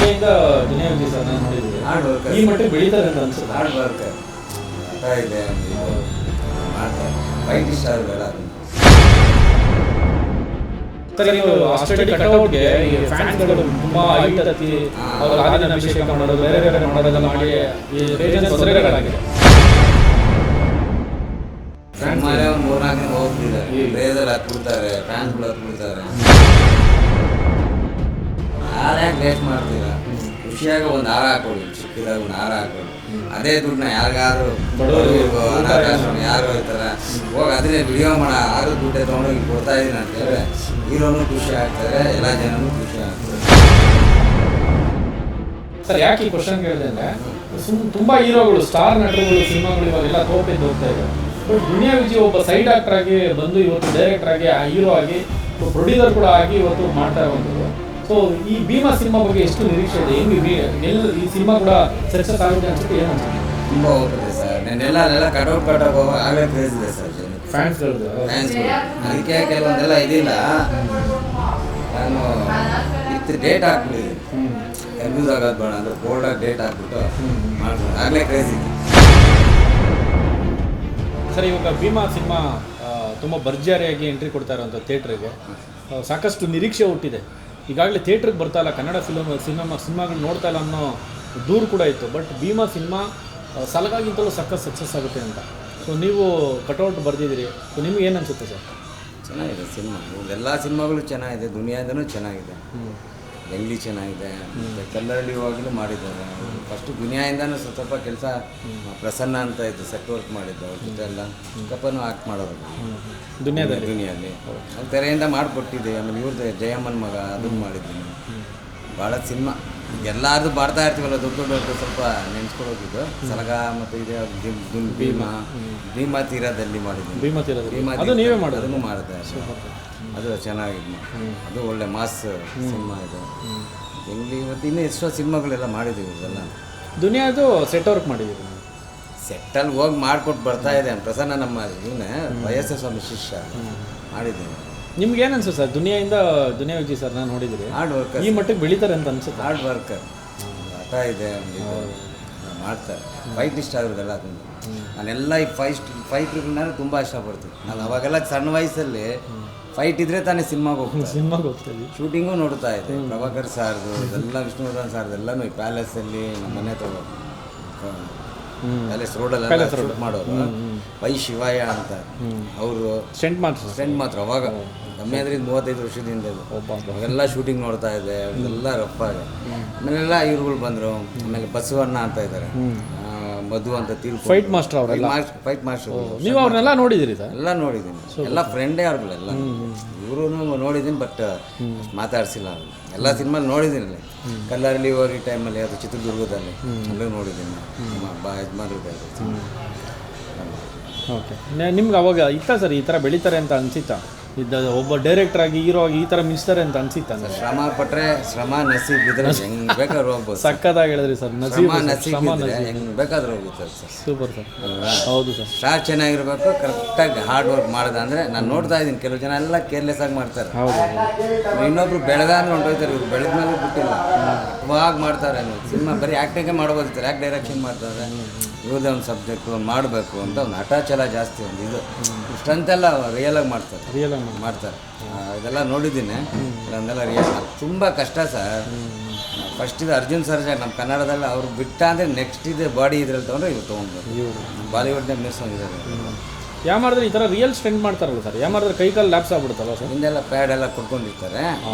ದುನಿಯಾದಿಂದ Duniya Vijay sir ನಾನು ನೋಡಿದ್ದೀನಿ. Hard worker, ಈ ಮಟ್ಟಿಗೆ ಬೆಳೀತಾರೆ ಅಂತ ಅನ್ಸುತ್ತೆ. ಹಾರ್ಡ್ ವರ್ಕರ್ ಅರ್ಥ ಇದೆ ಮಾಡ್ತಾರೆ. ಫೈಟ್ ಇಷ್ಟ ಆಗಲ್ಲ. ಸರ್ ನೀವು ಆಸ್ಟ್ರೇಲಿಯಾ ಕಟ್ಔಟ್ಗೆ ಈ ಫ್ಯಾನ್ಸ್ಗಳು ತುಂಬಾ ಹೈಟ್ ಹತ್ತಿ ಅವ್ರ ಹಾಲಿನ ಅಭಿಷೇಕ ಮಾಡೋದು ಬೇರೆ ಬೇರೆ ಮಾಡೋದೆಲ್ಲ ಮಾಡಿ ಈ ರೇಜನ್ ತೊಂದರೆಗಳಾಗಿದೆ. ಸುಮ್ಮನೆ ಒಂದು 3-4 ದಿನ ಹೋಗ್ತಿದ್ದಾರೆ, ಈ ರೇಜಲ್ಲಿ ಹತ್ಬಿಡ್ತಾರೆ, ಫ್ಯಾನ್ಸ್ಗಳು ಹತ್ಬಿಡ್ತಾರೆ. ಯಾರ್ಯಾಕೆ ವೇಸ್ಟ್ ಮಾಡ್ತೀರಾ? ಖುಷಿಯಾಗಿ ಒಂದು ಹಾರ ಹಾಕೊಳ್ಳಿ, ಚಿಕ್ಕದಾಗ ಒಂದು ಹಾರ ಹಾಕೊಳ್ಳಿ. ಅದೇ ದುಡ್ಡನ್ನ ಯಾರಿಗಾದ್ರು ಬಡವರಿಗೂ ಅನಾಥಾಶ್ರಮ ಯಾರು ಹೋಗ್ತಾರೆ ಹೋಗಿ ಅದನ್ನೇ ವಿಡಿಯೋ ಮಾಡ ಆರು ದುಡ್ಡೇ ತೊಗೊಂಡೋಗಿ ಕೊಡ್ತಾ ಇದ್ದೀನಿ ಅಂತ ಹೇಳಿದ್ರೆ ಹೀರೋನು ಖುಷಿ ಆಗ್ತಾರೆ, ಎಲ್ಲ ಜನನೂ ಖುಷಿ ಆಗ್ತಾರೆ. ಸರ್ ಯಾಕೆ ಈ ಕ್ವಶನ್ ಕೇಳಿದೆ ಅಂದರೆ ತುಂಬಾ ಹೀರೋಗಳು ಸ್ಟಾರ್ ನಟರುಗಳು ಸಿನಿಮಾಗಳು ಇವಾಗೆಲ್ಲ ತೋಪೆದ್ದು ಹೋಗ್ತಾ ಇದೆ. ಬಟ್ ದುನಿಯಾ ವಿಜಯ್ ಒಬ್ಬ ಸೈಡ್ ಆಕ್ಟರ್ ಆಗಿ ಬಂದು ಇವತ್ತು ಡೈರೆಕ್ಟರ್ ಆಗಿ ಹೀರೋ ಆಗಿ ಪ್ರೊಡ್ಯೂಸರ್ ಕೂಡ ಆಗಿ ಇವತ್ತು ಮಾಡ್ತಾ ಇರುವಂಥದ್ದು. ಸೊ ಈ ಭೀಮಾ ಸಿನಿಮಾ ಬಗ್ಗೆ ಎಷ್ಟು ನಿರೀಕ್ಷೆ ಇದೆ? ಹೆಂಗೆ ಈ ಸಿನಿಮಾ ಕೂಡ ಸಕ್ಸಸ್ ಆಗುತ್ತೆ ಅನ್ಸುತ್ತೆ? ಏನು ಅನ್ಸುತ್ತೆ? ತುಂಬ ಹೋಗುತ್ತೆ ಸರ್. ನೆನ್ನೆಲ್ಲ ಕಟೌಟ್ ಹೋಗುವ ಆಗಲೇ ಕ್ರೇಜ್ ಇದೆ ಸರ್ ಫ್ಯಾನ್ಸ್ಗಳು. ಅದಕ್ಕೆ ಕೆಲವೊಂದೆಲ್ಲ ಇದಿಲ್ಲ, ನಾನು ಇತ್ತು ಡೇಟ್ ಹಾಕ್ಬಿಟ್ಟಿದ್ದೀನಿ, ಕನ್ಫ್ಯೂಸ್ ಆಗೋದು ಬೇಡ ಅಂದ್ರೆ ಬೋಲ್ಡಾಗಿ ಡೇಟ್ ಹಾಕ್ಬಿಟ್ಟು ಮಾಡ್ಬೋದು, ಆಗಲೇ ಕ್ರೇಜ್ ಇದೆ. ಸರ್ ಇವಾಗ ಭೀಮಾ ಸಿನಿಮಾ ತುಂಬ ಭರ್ಜರಿಯಾಗಿ ಎಂಟ್ರಿ ಕೊಡ್ತಾ ಇರೋಂಥ ಥಿಯೇಟ್ರಿಗೆ ಸಾಕಷ್ಟು ನಿರೀಕ್ಷೆ ಹುಟ್ಟಿದೆ. ಈಗಾಗಲೇ ಥಿಯೇಟ್ರಿಗೆ ಬರ್ತಾ ಇಲ್ಲ, ಕನ್ನಡ ಸಿನಿಮಾಗಳು ನೋಡ್ತಾ ಇಲ್ಲ ಅನ್ನೋ ದೂರು ಕೂಡ ಇತ್ತು. ಬಟ್ ಭೀಮಾ ಸಿನಿಮಾ ಸಲಗಾಗಿಂತಲೂ ಸಕ್ಸಸ್ ಆಗುತ್ತೆ ಅಂತ. ಸೊ ನೀವು ಕಟೌಟ್ ಬರೆದಿದ್ದೀರಿ, ಸೊ ನಿಮ್ಗೆ ಏನು ಅನಿಸುತ್ತೆ ಸರ್? ಚೆನ್ನಾಗಿದೆ ಸಿನಿಮಾ, ಎಲ್ಲ ಸಿನಿಮಾಗಳು ಚೆನ್ನಾಗಿದೆ, ದುನಿಯಾದೂ ಚೆನ್ನಾಗಿದೆ, ಎಲ್ಲಿ ಚೆನ್ನಾಗಿದೆ, ಕಲ್ಲರಳ್ಳಿ ಹೋಗಲು ಮಾಡಿದ್ದಾರೆ. ಫಸ್ಟು ದುನಿಯಾಯಿಂದನೂ ಸ್ವಲ್ಪ ಕೆಲಸ ಪ್ರಸನ್ನ ಅಂತ ಇತ್ತು, ಸೆಟ್ ವರ್ಕ್ ಮಾಡಿದ್ದು, ಅವ್ರ ಜೊತೆ ಎಲ್ಲ ಕಪ್ಪನೂ ಆಕ್ಟ್ ಮಾಡೋದು ದುನಿಯಲ್ಲಿ ಅವ್ರ ತೆರೆಯಿಂದ ಮಾಡಿಕೊಟ್ಟಿದ್ದೆ. ಆಮೇಲೆ ಇವ್ರದ್ದು ಜಯಮ್ಮನ ಮಗ ಅದನ್ನು ಮಾಡಿದ್ದೀನಿ. ಭಾಳ ಸಿನಿಮಾ ಎಲ್ಲಾರ್ದು ಮಾಡ್ತಾ ಇರ್ತೀವಲ್ಲ, ದೊಡ್ಡ ಸ್ವಲ್ಪ ನೆನ್ಸ್ಕೊಳ್ಳೋದಿದ್ದು ಸಲಗ ಮತ್ತು ಇದೆ ಭೀಮಾ ತೀರದಲ್ಲಿ ಮಾಡಿದ್ದೀನಿ. ಅದನ್ನು ಮಾಡಿದೆ, ಅದು ಚೆನ್ನಾಗಿದೆ, ಅದು ಒಳ್ಳೆ ಮಾಸ್ ಸಿನಿಮಾ ಇದು. ಹೆಂಗೆ ಇವತ್ತು ಇನ್ನೂ ಎಷ್ಟೋ ಸಿನಿಮಾಗಳೆಲ್ಲ ಮಾಡಿದ್ದೀವಿ. ಇದೆಲ್ಲ ದುನಿಯಾದು ಸೆಟ್ ವರ್ಕ್ ಮಾಡಿದ್ದೀವಿ, ಸೆಟ್ಟಲ್ಲಿ ಹೋಗಿ ಮಾಡಿಕೊಟ್ಟು ಬರ್ತಾ ಇದೆ. ಪ್ರಸನ್ನ ನಮ್ಮ ಇವನೇ ವಯಸ್ಸ ಸ್ವಾಮಿ ಶಿಷ್ಯ ಮಾಡಿದ್ದೀನಿ. ನಿಮ್ಗೆ ಏನು ಅನ್ಸುತ್ತೆ ಸರ್? ದುನಿಯಾ ವಿಜಯ್ ಸರ್ ನಾನು ನೋಡಿದ್ದೀರಿ, ಹಾರ್ಡ್ ವರ್ಕರ್, ಈ ಮಟ್ಟಿಗೆ ಬೆಳೀತಾರೆ ಅಂತ ಅನ್ಸುತ್ತೆ? ಹಾರ್ಡ್ ವರ್ಕರ್ ಅರ್ಥ ಇದೆ ಮಾಡ್ತಾರೆ. ಫೈಟ್ ಇಷ್ಟ ಆಗಿರೋದೆಲ್ಲ ತುಂಬ. ನಾನೆಲ್ಲ ಈ ಫೈಟ್ಗಳನ್ನ ತುಂಬ ಇಷ್ಟಪಡ್ತೀನಿ. ನಾನು ಅವಾಗೆಲ್ಲ ಸಣ್ಣ ವಯಸ್ಸಲ್ಲಿ ಫೈಟ್ ಇದ್ರೆ ತಾನೇ ಸಿನಿಮಾಗೆ ಹೋಗ್ತೀವಿ. ಶೂಟಿಂಗು ನೋಡ್ತಾ ಇದ್ದೆ, ಪ್ರಭಾಕರ್ ಸಾರ್ದು ಇದೆಲ್ಲ, ವಿಷ್ಣುವರ್ಧನ್ ಸಾರ್ದೆಲ್ಲನೂ ಈ ಪ್ಯಾಲೇಸಲ್ಲಿ ನಮ್ಮ ಮನೆ ತಗೋ ಪ್ಯಾಲೇಸ್ ರೋಡಲ್ಲೆಲ್ಲ ಶೂಟ್ ಮಾಡೋರು. ವೈ ಶಿವಯ್ಯ ಅಂತ ಅವರು ಸ್ಟೆಂಟ್ ಮಾತ್ರ ಅವಾಗ ಕಮ್ಮಿ ಅಂದ್ರೆ 35 ವರ್ಷದಿಂದ ಅವೆಲ್ಲ ಶೂಟಿಂಗ್ ನೋಡ್ತಾ ಇದ್ದೆ. ಅವೆಲ್ಲ ರಫಾಗಿ ಆಮೇಲೆಲ್ಲ ಇವ್ರುಗಳು ಬಂದರು. ಆಮೇಲೆ ಬಸವಣ್ಣ ಅಂತ ಇದ್ದಾರೆ, ಮಧು ಅಂತ ಫೈಟ್ ಮಾಸ್ಟರ್ ಅವರೆಲ್ಲ ಫೈಟ್ ಮಾಸ್ಟರ್. ನೀವು ಅವ್ರನ್ನೆಲ್ಲ ನೋಡಿದ್ದೀರಿ ಸರ್? ಎಲ್ಲ ನೋಡಿದ್ದೀನಿ, ಎಲ್ಲ ಫ್ರೆಂಡೇ ಅವ್ರುಗಳೆಲ್ಲ. ಇವರು ನೋಡಿದ್ದೀನಿ, ಬಟ್ ಮಾತಾಡ್ಸಿಲ್ಲ. ಎಲ್ಲ ಸಿನಿಮಾ ನೋಡಿದ್ದೀನಿ. ಕಲ್ಲರಲ್ಲಿ ಹೋಗಿ ಟೈಮಲ್ಲಿ ಅದು ಚಿತ್ರದುರ್ಗದಲ್ಲಿ ಅಲ್ಲೂ ನೋಡಿದ್ದೀನಿ. ಓಕೆ, ನಿಮ್ಗೆ ಅವಾಗ ಇತ್ತ ಸರ್ ಈ ಥರ ಬೆಳೀತಾರೆ ಅಂತ ಅನಿಸಿತ್ತಾ? ಒಬ್ಬ ಡೈರೆಕ್ಟರ್ ಆಗಿ ಹೀರೋ ಆಗಿ ಈ ಥರ ಮಿಸ್ತಾರೆ ಅಂತ ಅನಿಸಿತ್ತ? ಶ್ರಮ ಪಟ್ಟರೆ ಶ್ರಮ ನಸೀಬ್ ಇದ್ರೆ ಹೆಂಗೆ ಬೇಕಾದ್ರೂ ಹೋಗ್ಬೋದು. ಸಕ್ಕತ್ತಾಗಿ ಹೇಳಿದ್ರಿ ಸರ್. ನಸೀಬ್ ಹೆಂಗೆ ಬೇಕಾದ್ರೂ ಹೋಗುತ್ತೆ ಸರ್. Super sir. ಹೌದು ಸರ್. ಸ್ಟಾರ್ ಚೆನ್ನಾಗಿರ್ಬೇಕು, ಕರೆಕ್ಟಾಗಿ ಹಾರ್ಡ್ ವರ್ಕ್ ಮಾಡೋದು. ಅಂದರೆ ನಾನು ನೋಡ್ತಾ ಇದ್ದೀನಿ, ಕೆಲವು ಜನ ಎಲ್ಲ ಕೇರ್ಲೆಸ್ ಆಗಿ ಮಾಡ್ತಾರೆ. ಹೌದು. ಇನ್ನೊಬ್ರು ಬೆಳೆದಾದ್ರೆ ಹೊಂಟೋಯ್ತಾರೆ, ಇವ್ರು ಬೆಳೆದ ಮೇಲೆ ಬಿಟ್ಟಿಲ್ಲ, ಇವಾಗ ಮಾಡ್ತಾರೆ. ಸಿನಿಮಾ ಬರೀ ಆ್ಯಕ್ಟಿಂಗೇ ಮಾಡ್ಬೋದಿರ್ತಾರೆ, ಯಾಕೆ ಡೈರೆಕ್ಷನ್ ಮಾಡ್ತಾರೆ? ಇವ್ರದೇ ಒಂದು ಸಬ್ಜೆಕ್ಟ್ ಮಾಡಬೇಕು ಅಂತ ಒಂದು ಹಠಾಚಲ ಜಾಸ್ತಿ, ಒಂದು ಇದು ಇಷ್ಟಂತೆಲ್ಲ ರಿಯಲಾಗಿ ಮಾಡ್ತಾರೆ. ಇದೆಲ್ಲ ನೋಡಿದ್ದೀನಿ, ಇದನ್ನೆಲ್ಲ ರಿಯಲ್ ತುಂಬ ಕಷ್ಟ ಸರ್. ಫಸ್ಟ್ ಇದು ಅರ್ಜುನ್ ಸರ್ಜಾ ನಮ್ಮ ಕನ್ನಡದಲ್ಲಿ ಅವ್ರು ಬಿಟ್ಟ ಅಂದರೆ ನೆಕ್ಸ್ಟ್ ಇದೆ ಬಾಡಿ ಇದ್ರಲ್ಲಿ ತೊಗೊಂಡ್ರೆ ಇವ್ರು ತೊಗೊಂಡ್ರು. ಬಾಲಿವುಡ್ನಾಗ ಮಿಸ್ ಆಗಿದ್ದಾರೆ. ಯಾವ ಮಾಡಿದ್ರೆ ಈ ಥರ ರಿಯಲ್ ಸ್ಟೆಂಟ್ ಮಾಡ್ತಾರಲ್ಲ ಸರ್, ಯಾವ ಮಾಡಿದ್ರೆ ಕೈ ಕಾಲು ಲ್ಯಾಪ್ಸ್ ಆಗ್ಬಿಡುತ್ತಲ್ಲ ಸರ್? ಹಿಂದೆಲ್ಲ ಪ್ಯಾಡ್ ಎಲ್ಲ ಕೊಡ್ಕೊಂಡಿರ್ತಾರೆ,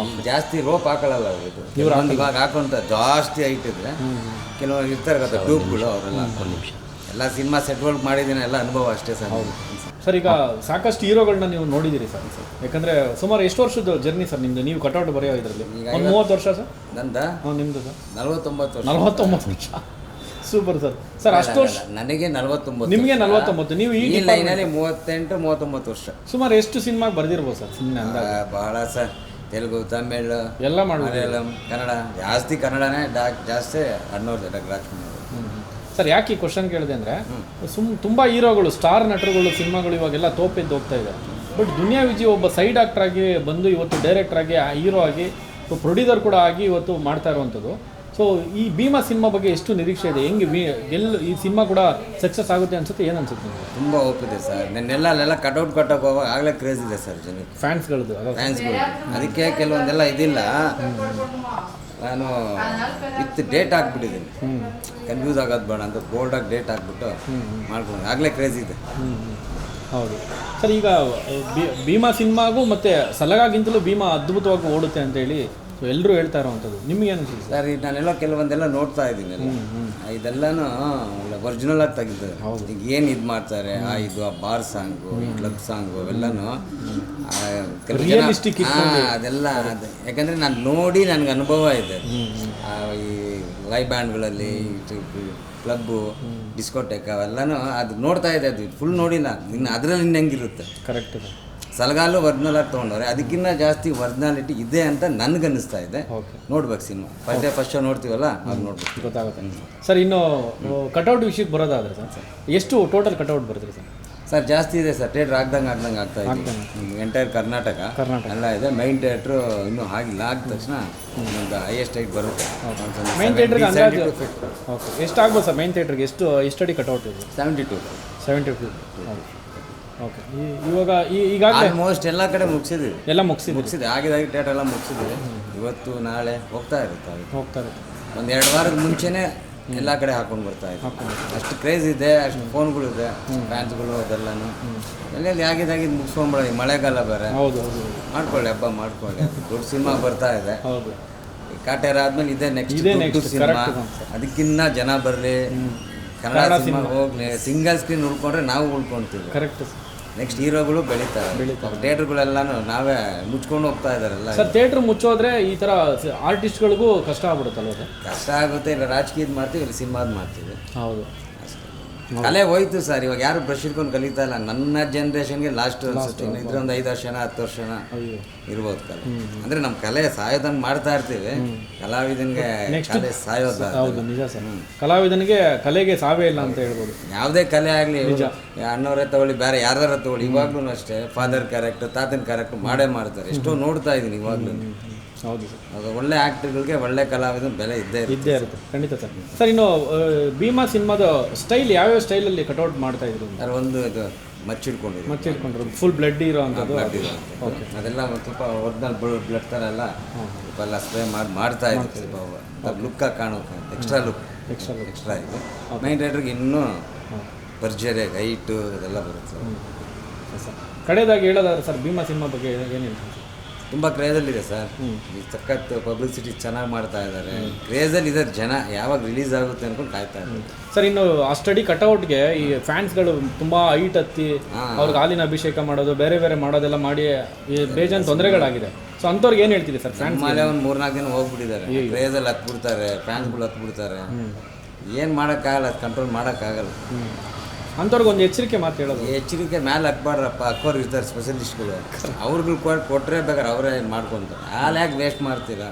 ಜಾಸ್ತಿ ರೋಪ್ ಹಾಕೊಳ್ಳಲ್ಲ ಅವರು. ಇವಾಗ ಹಾಕೊಂತ ಜಾಸ್ತಿ ಹೈಟ್ ಇದ್ರೆ ಕೆಲವರು ಇರ್ತಾರೆ ಗೊತ್ತಾ ಟ್ಯೂಬ್ಗಳು, ಅವರೆಲ್ಲ ಹಾಕೊಂಡು ಎಲ್ಲ ಸಿನಿಮಾ ಸೆಟ್ ವರ್ಕ್ ಮಾಡಿದ್ದೀನಿ, ಎಲ್ಲ ಅನುಭವ ಅಷ್ಟೇ ಸರ್. ಸರ್ ಈಗ ಸಾಕಷ್ಟು ಹೀರೋಗಳನ್ನ ನೀವು ನೋಡಿದ್ದೀರಿ ಸರ್. ಯಾಕಂದರೆ ಸುಮಾರು ಎಷ್ಟು ವರ್ಷದ ಜರ್ನಿ ಸರ್ ನಿಮ್ಮದು? ನೀವು ಕಟೌಟ್ ಬರೆಯೋ ಇದರಲ್ಲಿ ಒಂದು 30 ವರ್ಷ ಸರ್? ನಂದು ನಿಮ್ಮದು ಸರ್ 49 ವರ್ಷ. Super sir. ಸರ್ ಅಷ್ಟು ವರ್ಷ ನನಗೆ 49, ನಿಮಗೆ 49, ನೀವು ಈ ಲೈನಲ್ಲಿ 38-39 ವರ್ಷ. ಸುಮಾರು ಎಷ್ಟು ಸಿನಿಮಾಗೆ ಬರ್ದಿರ್ಬೋದು ಸರ್? ಸುಮ್ಮನೆ ಭಾಳ ಸರ್. ತೆಲುಗು, ತಮಿಳು ಎಲ್ಲ ಮಲಯಾಳಂ, ಕನ್ನಡ, ಜಾಸ್ತಿ ಕನ್ನಡನೇ ಜಾಸ್ತಿ ಅಣ್ಣವ್ರು ರಾಜ್ಕುಮಾರ್. ಸರ್ ಯಾಕೆ ಈ ಕ್ವಶನ್ ಕೇಳಿದೆ ಅಂದರೆ ತುಂಬ ಹೀರೋಗಳು ಸ್ಟಾರ್ ನಟರುಗಳು ಸಿನಿಮಾಗಳು ಇವಾಗೆಲ್ಲ ತೋಪೆದ್ದು ಹೋಗ್ತಾ ಇದೆ. ಬಟ್ ದುನಿಯಾ ವಿಜಯ್ ಒಬ್ಬ ಸೈಡ್ ಆಕ್ಟರ್ ಆಗಿ ಬಂದು ಇವತ್ತು ಡೈರೆಕ್ಟರ್ ಆಗಿ ಹೀರೋ ಆಗಿ ಪ್ರೊಡ್ಯೂಸರ್ ಕೂಡ ಆಗಿ ಇವತ್ತು ಮಾಡ್ತಾ ಇರುವಂಥದ್ದು. ಸೊ ಈ ಭೀಮಾ ಸಿನಿಮಾ ಬಗ್ಗೆ ಎಷ್ಟು ನಿರೀಕ್ಷೆ ಇದೆ, ಹೆಂಗೆ ಈ ಸಿನಿಮಾ ಕೂಡ ಸಕ್ಸಸ್ ಆಗುತ್ತೆ ಅನ್ಸುತ್ತೆ, ಏನು ಅನ್ಸುತ್ತೆ ನಿಮಗೆ? ತುಂಬ ಒಪ್ಪಿದೆ ಸರ್. ನೆನ್ನೆಲ್ಲ ಅಲ್ಲೆಲ್ಲ ಕಟೌಟ್ ಕಟ್ಟೋಕೆ ಹೋಗುವಾಗ ಆಗಲೇ ಕ್ರೇಜ್ ಇದೆ ಸರ್ ಜನಕ್ಕೆ, ಫ್ಯಾನ್ಸ್ಗಳದ್ದು. ಫ್ಯಾನ್ಸ್ಗಳು. ಅದಕ್ಕೆ ಕೆಲವೊಂದೆಲ್ಲ ಇದಿಲ್ಲ, ನಾನು ವಿತ್ ಡೇಟ್ ಹಾಕ್ಬಿಟ್ಟಿದ್ದೀನಿ, ಕನ್ಫ್ಯೂಸ್ ಆಗೋದು ಬೇಡ ಅಂತ ಬೋಲ್ಡಾಗಿ ಡೇಟ್ ಹಾಕ್ಬಿಟ್ಟು ಮಾಡ್ಕೊಂಡು ಆಗಲೇ ಕ್ರೇಜ್ ಇದೆ. ಹೌದು ಸರ್. ಈಗ ಭೀಮಾ ಸಿನಿಮಾಗೂ ಮತ್ತು ಸಲಗಾಗಿಂತಲೂ ಭೀಮಾ ಅದ್ಭುತವಾಗಿ ಓಡುತ್ತೆ ಅಂತೇಳಿ ಎಲ್ಲರೂ ಹೇಳ್ತಾ ಇರೋವಂಥದ್ದು, ನಿಮಗೆ ಏನು ಅನಿಸುತ್ತೆ ಸರ್? ಈಗ ನಾನೆಲ್ಲ ಕೆಲವೊಂದೆಲ್ಲ ನೋಡ್ತಾ ಇದ್ದೀನಿ, ಇದೆಲ್ಲನೂ ಒರಿಜಿನಲ್ ಆಗಿ ತೆಗಿತಾರೆ. ಈಗ ಏನು ಇದು ಮಾಡ್ತಾರೆ, ಆ ಬಾರ್ ಸಾಂಗು, ಈ ಕ್ಲಬ್ ಸಾಂಗು ಅವೆಲ್ಲನೂ ರಿಯಲಿಸ್ಟಿಕ್ ಅದೆಲ್ಲ ಅದು. ಯಾಕಂದರೆ ನಾನು ನೋಡಿ ನನಗೆ ಅನುಭವ ಇದೆ. ಈ ಲೈವ್ ಬ್ಯಾಂಡ್ಗಳಲ್ಲಿ ಕ್ಲಬ್ಬು, ಡಿಸ್ಕೋಟೆಕ್ ಅವೆಲ್ಲನೂ ಅದು ನೋಡ್ತಾ ಇದೆ. ಅದು ಫುಲ್ ನೋಡಿಲ್ಲ, ಇನ್ನು ಅದರಲ್ಲಿ ಇನ್ನು ಹೆಂಗಿರುತ್ತೆ. ಕರೆಕ್ಟ್. ಸಲಗಾಲು ಒರಿಜಿನಲ್ ಆಗಿ ತೊಗೊಂಡವ್ರೆ, ಅದಕ್ಕಿಂತ ಜಾಸ್ತಿ ಒರಿಜಿನಾಲಿಟಿ ಇದೆ ಅಂತ ನನಗನ್ನಿಸ್ತಾ ಇದೆ. ನೋಡ್ಬೇಕು ಸಿನಿಮಾ, ಫಸ್ಟ್ ಶೋ ನೋಡ್ತೀವಲ್ಲ, ಅದು ನೋಡ್ಬೇಕು, ಗೊತ್ತಾಗುತ್ತೆ ಸರ್. ಇನ್ನು ಕಟೌಟ್ ವಿಷಯಕ್ಕೆ ಬರೋದಾದ್ರೆ ಸರ್, ಎಷ್ಟು ಟೋಟಲ್ ಕಟೌಟ್ ಬರುತ್ತೆ ಸರ್? ಸರ್ ಜಾಸ್ತಿ ಇದೆ ಸರ್, ಥಿಯೇಟ್ರ್ ಆಗ್ದಂಗೆ ಆಗ್ತಾ ಇದೆ. ಎಂಟೈರ್ ಕರ್ನಾಟಕ ಎಲ್ಲ ಇದೆ. ಮೈನ್ ಥಿಯೇಟ್ರು ಇನ್ನೂ ಆಗಿಲ್ಲ, ಆಗಿದ ತಕ್ಷಣ ಒಂದು ಹೈಯೆಸ್ಟ್ ಹೈಟ್ ಬರುತ್ತೆ. ಮೈನ್ ಥಿಯೇಟ್ರಿಗೆ ಅಂದಾಜು ಓಕೆ ಎಷ್ಟಾಗ್ಬೋದು ಸರ್? ಮೈನ್ ಥಿಯೇಟ್ರಿಗೆ ಎಷ್ಟು ಅಡಿ ಕಟೌಟ್ ಇದೆ? 72. ಓಕೆ. ಇವಾಗ ಈಗಾಗಲೇ ಆಲ್ಮೋಸ್ಟ್ ಎಲ್ಲ ಕಡೆ ಮುಗಿಸಿದ್ವಿ, ಮುಗಿಸಿದೆ ಆಗಿದೆ ಥಿಯೇಟರ್ ಎಲ್ಲ ಮುಗಿಸಿದ್ವಿ. ಇವತ್ತು ನಾಳೆ ಹೋಗ್ತಾ ಇರುತ್ತೆ. ಒಂದು 2 ವಾರದ ಮುಂಚೆನೇ ಎಲ್ಲ ಕಡೆ ಹಾಕೊಂಡು ಬರ್ತಾ ಇದೆ. ಅಷ್ಟು ಕ್ರೇಜ್ ಇದೆ, ಅಷ್ಟು ಫೋನ್ಗಳಿದೆ, ಫ್ಯಾನ್ಸ್ಗಳು ಅದೆಲ್ಲನೂ ಎಲ್ಲೆಲ್ಲಿ ಆಗಿದ್ದು ಮುಗಿಸ್ಕೊಂಡ್ಬಿಡೋದು. ಈ ಮಳೆಗಾಲ ಬೇರೆ, ಮಾಡ್ಕೊಳ್ಳಿ ಹಬ್ಬ ಮಾಡ್ಕೊಳ್ಳಿ. ದೊಡ್ಡ ಸಿನಿಮಾ ಬರ್ತಾ ಇದೆ. ಕಾಟೇರ ಆದ್ಮೇಲೆ ಇದೆ ನೆಕ್ಸ್ಟ್ ಸಿನಿಮಾ. ಅದಕ್ಕಿನ್ನ ಜನ ಬರಲಿ, ಕನ್ನಡ ಸಿನಿಮಾ ಹೋಗ್ಲಿ. ಸಿಂಗಲ್ ಸ್ಕ್ರೀನ್ ಉಳ್ಕೊಂಡ್ರೆ ನಾವು ಉಳ್ಕೊಳ್ತೀವಿ. ಕರೆಕ್ಟ್. ನೆಕ್ಸ್ಟ್ ಹೀರೋಗಳು ಬೆಳೀತಾರೆ. ಥಿಯೇಟ್ರ್ಗಳೆಲ್ಲನೂ ನಾವೇ ಮುಚ್ಕೊಂಡು ಹೋಗ್ತಾ ಇದ್ದಾರಲ್ಲ ಸರ್. ಥಿಯೇಟ್ರ್ ಮುಚ್ಚೋದ್ರೆ ಈ ಥರ ಆರ್ಟಿಸ್ಟ್ಗಳಿಗೂ ಕಷ್ಟ ಆಗ್ಬಿಡುತ್ತಲ್ವ? ಕಷ್ಟ ಆಗುತ್ತೆ. ಇಲ್ಲ ರಾಜಕೀಯದ ಮಾಡ್ತೀವಿ, ಇಲ್ಲ ಸಿನಿಮಾದ ಮಾಡ್ತೀವಿ. ಹೌದು, ಕಲೆ ಹೋಯ್ತು ಸರ್. ಇವಾಗ ಯಾರು ಬ್ರಷ್ ಹಿಡ್ಕೊಂಡು ಕಲಿತಾ ಇಲ್ಲ. ನನ್ನ ಜನ್ರೇಷನ್ಗೆ ಲಾಸ್ಟ್ ಇದ್ರೆ ಒಂದು 5 ವರ್ಷನ 10 ವರ್ಷನ ಇರ್ಬೋದು ಕಲೆ. ಅಂದರೆ ನಮ್ಮ ಕಲೆ ಸಾಯೋದಂಗೆ ಮಾಡ್ತಾ ಇರ್ತೀವಿ. ಕಲಾವಿದನಿಗೆ ಕಲೆ ಸಾಯೋದ. ಹೌದು, ನಿಜ ಸರ್. ಕಲಾವಿದನಿಗೆ ಕಲೆಗೆ ಸಾವೇ ಇಲ್ಲ ಅಂತ ಹೇಳ್ಬೋದು. ಯಾವುದೇ ಕಲೆ ಆಗಲಿ, ಅಣ್ಣವರೇ ತಗೊಳ್ಳಿ, ಬೇರೆ ಯಾರು ತಗೊಳ್ಳಿ, ಇವಾಗ್ಲೂ ಅಷ್ಟೇ ಫಾದರ್ ಕ್ಯಾರೆಕ್ಟರ್, ತಾತನ ಕ್ಯಾರೆಕ್ಟರ್ ಮಾಡೇ ಮಾಡ್ತಾರೆ. ಎಷ್ಟೋ ನೋಡ್ತಾ ಇದ್ದೀನಿ ಇವಾಗಲೂ. ಹೌದು ಸರ್. ಅದು ಒಳ್ಳೆ ಆ್ಯಕ್ಟರ್ಗಳಿಗೆ ಒಳ್ಳೆ ಕಲಾವಿದನ ಬೆಲೆ ಇದ್ದೇ ಇರುತ್ತೆ. ಖಂಡಿತ ಸರ್. ಸರ್, ಇನ್ನು ಭೀಮಾ ಸಿನಿಮಾದ ಸ್ಟೈಲ್ ಯಾವ್ಯಾವ ಸ್ಟೈಲಲ್ಲಿ ಕಟೌಟ್ ಮಾಡ್ತಾ ಇದ್ರು? ಸರ್ ಒಂದು ಇದು ಮಚ್ಚಿಡ್ಕೊಂಡಿದ್ರು ಫುಲ್ ಬ್ಲಡ್ ಇರೋ ಅಂಥದ್ದು. ಓಕೆ. ಅದೆಲ್ಲ ಸ್ವಲ್ಪ ಒರಿಜಿನಲ್ ಬ್ಲಡ್ ಥರ ಎಲ್ಲ ಸ್ವಲ್ಪ ಎಲ್ಲ ಸ್ಪ್ರೇ ಮಾಡ್ತಾ ಇದ್ರು. ಸ್ವಲ್ಪ ಲುಕ್ಕಾಗಿ ಕಾಣೋಕೆ ಎಕ್ಸ್ಟ್ರಾ ಇದೆ. ಮೈನ್ ಥಿಯೇಟ್ರಿಗೆ ಇನ್ನೂ ಭರ್ಜರಿಯಾಗಿ ಹೈಟು ಅದೆಲ್ಲ ಬರುತ್ತೆ ಸರ್. ಕಡೆದಾಗಿ ಹೇಳೋದಾದ್ರೆ ಸರ್, ಭೀಮಾ ಸಿನಿಮಾ ಬಗ್ಗೆ ಏನು ಹೇಳ್ತೀನಿ? ತುಂಬ ಕ್ರೇಜಲ್ಲಿದೆ ಸರ್. ಈ ಸಖತ್ ಪಬ್ಲಿಸಿಟಿ ಚೆನ್ನಾಗಿ ಮಾಡ್ತಾ ಇದ್ದಾರೆ. ಕ್ರೇಜಲ್ಲಿ ಇದೆ ಜನ, ಯಾವಾಗ ರಿಲೀಸ್ ಆಗುತ್ತೆ ಅನ್ಕೊಂಡು ಕಾಯ್ತಾ ಇದ್ದಾರೆ ಸರ್. ಇನ್ನು ಆ ಸ್ಟಡಿ ಕಟೌಟ್ಗೆ ಈ ಫ್ಯಾನ್ಸ್ಗಳು ತುಂಬ ಹೈಟ್ ಹತ್ತಿ ಅವ್ರಿಗೆ ಹಾಲಿನ ಅಭಿಷೇಕ ಮಾಡೋದು, ಬೇರೆ ಬೇರೆ ಮಾಡೋದೆಲ್ಲ ಮಾಡಿ ಬೇಜಾನ್ ತೊಂದರೆಗಳಾಗಿದೆ. ಸೊ ಅಂಥವ್ರಿಗೆ ಏನು ಹೇಳ್ತೀರಿ ಸರ್? ಫ್ಯಾನ್ಸ್ ಮೇಲೆ ಒಂದು 3-4 ದಿನ ಹೋಗ್ಬಿಟ್ಟಿದ್ದಾರೆ. ಕ್ರೇಜಲ್ಲಿ ಹತ್ಬಿಡ್ತಾರೆ, ಫ್ಯಾನ್ಸ್ಗಳು ಹತ್ಬಿಡ್ತಾರೆ. ಏನು ಮಾಡೋಕ್ಕಾಗಲ್ಲ, ಅದು ಕಂಟ್ರೋಲ್ ಮಾಡೋಕ್ಕಾಗಲ್ಲ. ಅಂಥವ್ರಿಗೆ ಒಂದು ಎಚ್ಚರಿಕೆ ಮಾತು ಹೇಳೋದು. ಎಚ್ಚರಿಕೆ ಮೇಲೆ ಹಾಕ್ಬಾರ್ರಪ್ಪ. ಅಕ್ಕೋರು ಇರ್ತಾರೆ ಸ್ಪೆಷಲಿಸ್ಟ್ಗಳು, ಅವ್ರಿಗೆ ಕೊಟ್ಟರೆ ಬೇಕಾದ್ರೆ ಅವರೇ ಮಾಡ್ಕೊತಾರೆ. ಹಾಲು ಯಾಕೆ ವೇಸ್ಟ್ ಮಾಡ್ತೀರಾ?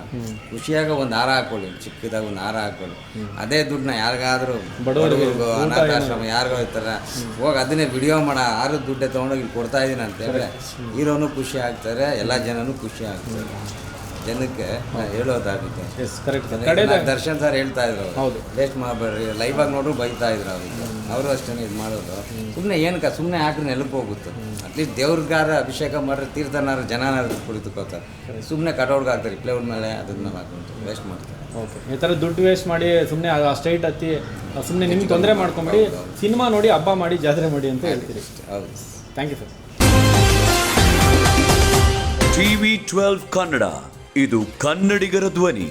ಖುಷಿಯಾಗ ಒಂದು ಹಾರ ಹಾಕೊಳ್ಳಿ, ಚಿಕ್ಕದಾಗ ಒಂದು ಹಾರ ಹಾಕೊಳ್ಳಿ. ಅದೇ ದುಡ್ಡನ್ನ ಯಾರಿಗಾದ್ರೂ ಬಡವರಿಗೂ, ಅನಾಥಾಶ್ರಮ ಯಾರಿಗೋ ಇರ್ತಾರೆ, ಹೋಗಿ ಅದನ್ನೇ ವಿಡಿಯೋ ಮಾಡೋ ಆರು ದುಡ್ಡೇ ತೊಗೊಂಡೋಗಿ ಇಲ್ಲಿ ಕೊಡ್ತಾ ಇದ್ದೀನಿ ಅಂತೇಳಿ ಹೀರೋನು ಖುಷಿ ಆಗ್ತಾರೆ, ಎಲ್ಲ ಜನನೂ ಖುಷಿ ಆಗ್ತಾರೆ. ಜನಕ್ಕೆ ಹೇಳೋದಾಗುತ್ತೆ. ದರ್ಶನ್ ಸರ್ ಹೇಳ್ತಾ ಇದ್ರು, ವೇಸ್ಟ್ ಮಾಡಬೇಡ್ರಿ, ಲೈವ್ ಆಗಿ ನೋಡ್ರು ಬೈತಾ ಇದ್ರು. ಅವರು ಅಷ್ಟೇ ಇದು ಮಾಡೋದು. ಸುಮ್ಮನೆ ಏನಕ್ಕೆ ಸುಮ್ಮನೆ ಹಾಕ್ರೆ ನೆಲಕ್ಕೆ ಹೋಗುತ್ತೆ. ಅಟ್ಲೀಸ್ಟ್ ದೇವ್ರಿಗಾರ ಅಭಿಷೇಕ ಮಾಡ್ರೆ, ತೀರ್ಥನಾರು ಜನನಾರು ಕುಳಿತುಕೋತಾರೆ. ಸುಮ್ಮನೆ ಕಟೌಟ್ಗೆ ಹಾಕ್ತಾರೆ, ಪ್ಲೇವುಡ್ ಮೇಲೆ ಅದನ್ನ ಹಾಕೊಂಡು ವೇಸ್ಟ್ ಮಾಡ್ತಾರೆ. ಓಕೆ. ಈ ಥರ ದುಡ್ಡು ವೇಸ್ಟ್ ಮಾಡಿ ಸುಮ್ಮನೆ ಸ್ಟ್ರೈಟ್ ಹತ್ತಿ ಸುಮ್ಮನೆ ನಿಮ್ಗೆ ತೊಂದರೆ ಮಾಡ್ಕೊಂಬಿಡಿ, ಸಿನಿಮಾ ನೋಡಿ ಹಬ್ಬ ಮಾಡಿ ಜಾತ್ರೆ ಮಾಡಿ ಅಂತ ಹೇಳ್ತೀರಿ. ಹೌದು. Thank you sir. TV12 Kannada, ಇದು ಕನ್ನಡಿಗರ ಧ್ವನಿ.